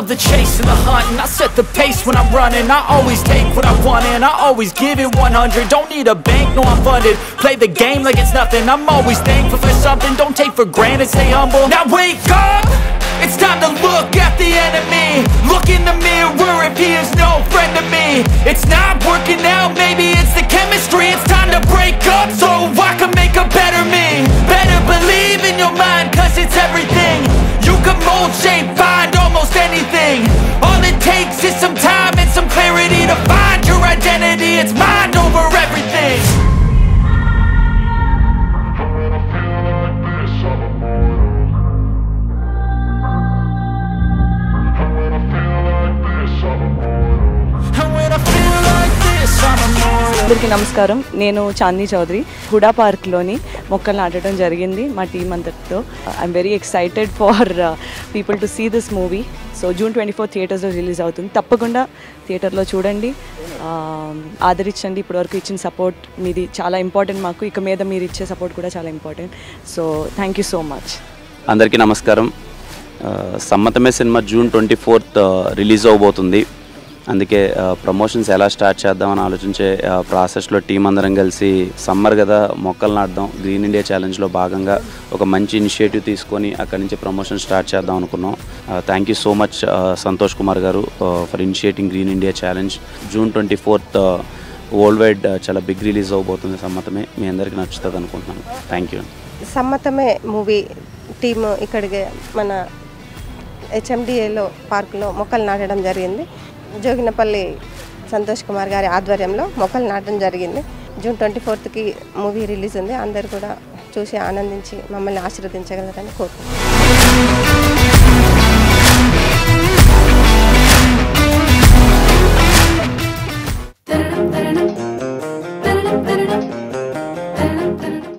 love the chase and the hunt, and I set the pace when I'm running. I always take what I want and I always give it 100. Don't need a bank, no I'm funded. Play the game like it's nothing. I'm always thankful for something. Don't take for granted, stay humble. Now wake up, it's time to look at the enemy. Look in the mirror if he is no friend to me. It's not working out, maybe it's the chemistry. It's time to break up so I can make a better me. Better believe in your mind, cause it's everything. You can mold, shape, find almost anything. All it takes is some time and some clarity to find your identity. It's mind over everything. అందరికీ నమస్కారం. నేను చాందీ చౌదరి. హుడా పార్క్లోని మొక్కలు నాటడం జరిగింది మా team అంతటితో. I'm very excited for people to see this movie. So June 24 థియేటర్స్లో release అవుతుంది. తప్పకుండా థియేటర్లో చూడండి, ఆదరించండి. ఇప్పటివరకు ఇచ్చిన సపోర్ట్ మీది చాలా ఇంపార్టెంట్ మాకు. ఇక మీద మీరు ఇచ్చే సపోర్ట్ కూడా చాలా important. So thank you so much. అందరికీ నమస్కారం. సమ్మతమే సినిమా June 24 రిలీజ్ అవబోతుంది. అందుకే ప్రమోషన్స్ ఎలా స్టార్ట్ చేద్దామని ఆలోచించే ప్రాసెస్లో టీం అందరం కలిసి సమ్మర్ కదా మొక్కలు నాటుదాం, గ్రీన్ ఇండియా ఛాలెంజ్లో భాగంగా ఒక మంచి ఇనిషియేటివ్ తీసుకొని అక్కడి నుంచి ప్రమోషన్ స్టార్ట్ చేద్దాం అనుకున్నాం. Thank you so much Santosh Kumar గారు for initiating green India challenge. June 24 world wide చాలా బిగ్ రిలీజ్ అవబోతుంది సమ్మతమే. మీ అందరికీ నచ్చుతుంది అనుకుంటున్నాను. Thank you. Sammathame movie team ఇక్కడికి మన HMDAలో పార్కులో మొక్కలు నాటడం జరిగింది. జోగినపల్లి సంతోష్ కుమార్ గారి ఆధ్వర్యంలో మొక్కలు నాటడం జరిగింది. June 24కి మూవీ రిలీజ్ ఉంది. అందరు కూడా చూసి ఆనందించి మమ్మల్ని ఆశీర్వదించగలరని కోరుకుంటున్నాను.